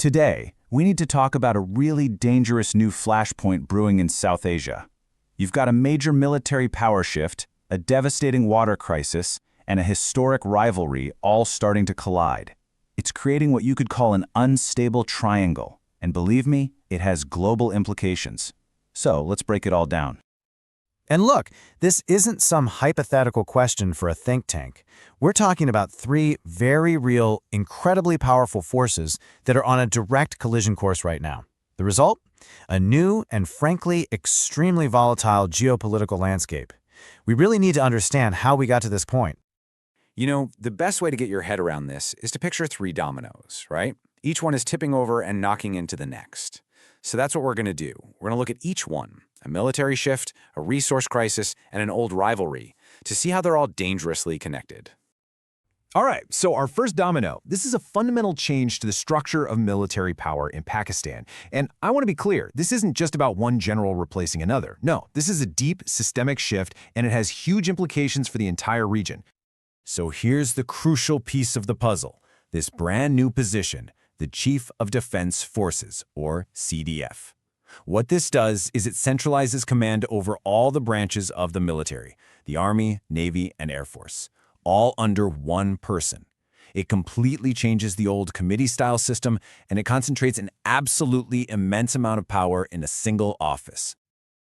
Today, we need to talk about a really dangerous new flashpoint brewing in South Asia. You've got a major military power shift, a devastating water crisis, and a historic rivalry all starting to collide. It's creating what you could call an unstable triangle, and believe me, it has global implications. So let's break it all down. And look, this isn't some hypothetical question for a think tank. We're talking about three very real, incredibly powerful forces that are on a direct collision course right now. The result? A new and frankly extremely volatile geopolitical landscape. We really need to understand how we got to this point. You know, the best way to get your head around this is to picture three dominoes, right? Each one is tipping over and knocking into the next. So that's what we're going to do. We're going to look at each one, a military shift, a resource crisis, and an old rivalry, to see how they're all dangerously connected. All right, so our first domino. This is a fundamental change to the structure of military power in Pakistan. And I want to be clear, this isn't just about one general replacing another. No, this is a deep, systemic shift, and it has huge implications for the entire region. So here's the crucial piece of the puzzle, this brand new position, the Chief of Defense Forces, or CDF. What this does is it centralizes command over all the branches of the military, the Army, Navy, and Air Force, all under one person. It completely changes the old committee-style system, and it concentrates an absolutely immense amount of power in a single office.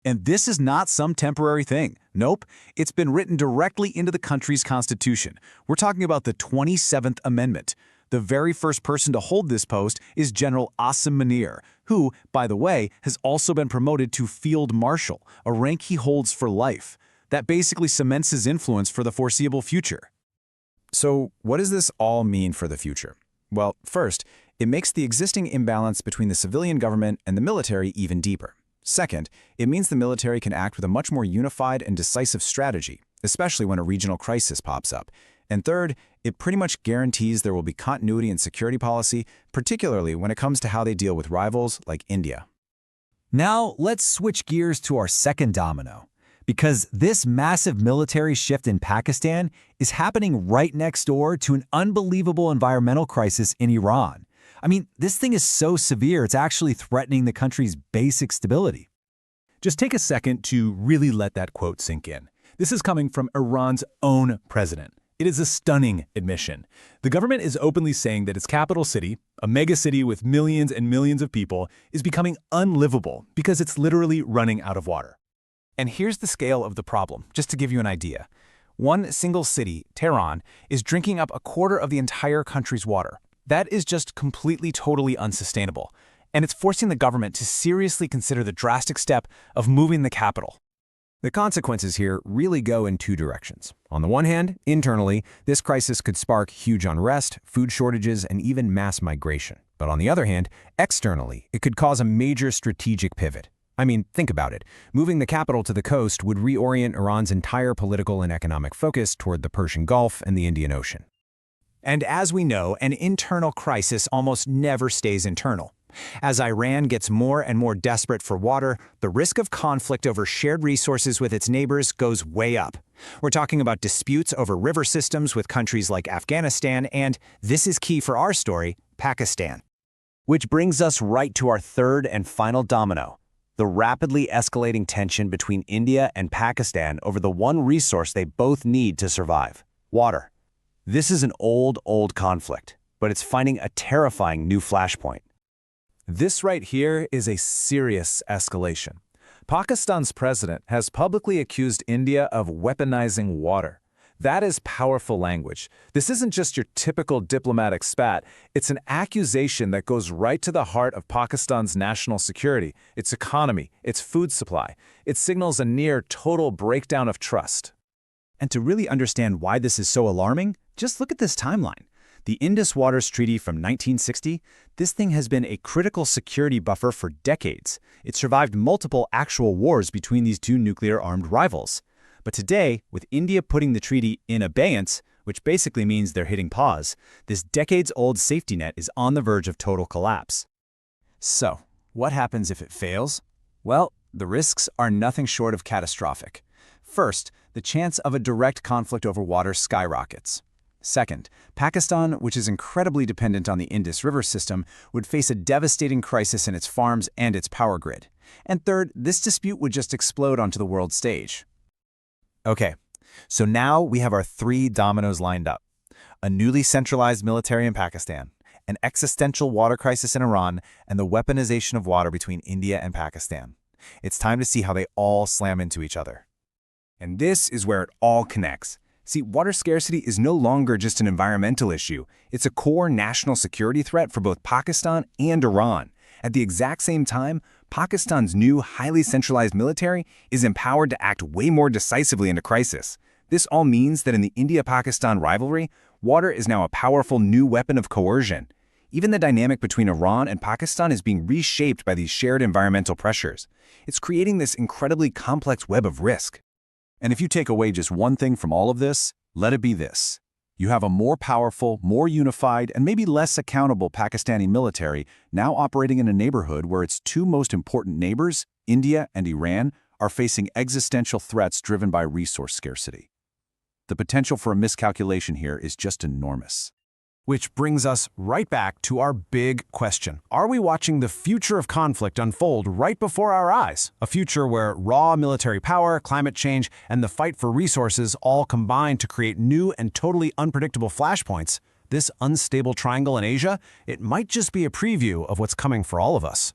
And this is not some temporary thing. Nope, it's been written directly into the country's constitution. We're talking about the 27th Amendment. The very first person to hold this post is General Asim Munir, who, by the way, has also been promoted to Field Marshal, a rank he holds for life. That basically cements his influence for the foreseeable future. So what does this all mean for the future? Well, first, it makes the existing imbalance between the civilian government and the military even deeper. Second, it means the military can act with a much more unified and decisive strategy, especially when a regional crisis pops up. And third, it pretty much guarantees there will be continuity in security policy, particularly when it comes to how they deal with rivals like India. Now, let's switch gears to our second domino. Because this massive military shift in Pakistan is happening right next door to an unbelievable environmental crisis in Iran. I mean, this thing is so severe, it's actually threatening the country's basic stability. Just take a second to really let that quote sink in. This is coming from Iran's own president. It is a stunning admission. The government is openly saying that its capital city, a megacity with millions and millions of people, is becoming unlivable because it's literally running out of water. And here's the scale of the problem, just to give you an idea. One single city, Tehran, is drinking up a quarter of the entire country's water. That is just completely, totally unsustainable. And it's forcing the government to seriously consider the drastic step of moving the capital. The consequences here really go in two directions. On the one hand, internally, this crisis could spark huge unrest, food shortages, and even mass migration. But on the other hand, externally, it could cause a major strategic pivot. I mean, think about it. Moving the capital to the coast would reorient Iran's entire political and economic focus toward the Persian Gulf and the Indian Ocean. And as we know, an internal crisis almost never stays internal. As Iran gets more and more desperate for water, the risk of conflict over shared resources with its neighbors goes way up. We're talking about disputes over river systems with countries like Afghanistan and, this is key for our story, Pakistan. Which brings us right to our third and final domino, the rapidly escalating tension between India and Pakistan over the one resource they both need to survive, water. This is an old conflict, but it's finding a terrifying new flashpoint. This right here is a serious escalation. Pakistan's president has publicly accused India of weaponizing water. That is powerful language. This isn't just your typical diplomatic spat. It's an accusation that goes right to the heart of Pakistan's national security, its economy, its food supply. It signals a near total breakdown of trust. And to really understand why this is so alarming, just look at this timeline. The Indus Waters Treaty from 1960, this thing has been a critical security buffer for decades. It survived multiple actual wars between these two nuclear-armed rivals. But today, with India putting the treaty in abeyance, which basically means they're hitting pause, this decades-old safety net is on the verge of total collapse. So, what happens if it fails? Well, the risks are nothing short of catastrophic. First, the chance of a direct conflict over water skyrockets. Second, Pakistan, which is incredibly dependent on the Indus River system, would face a devastating crisis in its farms and its power grid. And third, this dispute would just explode onto the world stage. Okay, so now we have our 3 dominoes lined up. A newly centralized military in Pakistan, an existential water crisis in Iran, and the weaponization of water between India and Pakistan. It's time to see how they all slam into each other. And this is where it all connects. See, water scarcity is no longer just an environmental issue. It's a core national security threat for both Pakistan and Iran. At the exact same time, Pakistan's new, highly centralized military is empowered to act way more decisively in a crisis. This all means that in the India-Pakistan rivalry, water is now a powerful new weapon of coercion. Even the dynamic between Iran and Pakistan is being reshaped by these shared environmental pressures. It's creating this incredibly complex web of risk. And if you take away just one thing from all of this, let it be this. You have a more powerful, more unified, and maybe less accountable Pakistani military now operating in a neighborhood where its 2 most important neighbors, India and Iran, are facing existential threats driven by resource scarcity. The potential for a miscalculation here is just enormous. Which brings us right back to our big question. Are we watching the future of conflict unfold right before our eyes? A future where raw military power, climate change, and the fight for resources all combine to create new and totally unpredictable flashpoints? This unstable triangle in Asia, it might just be a preview of what's coming for all of us.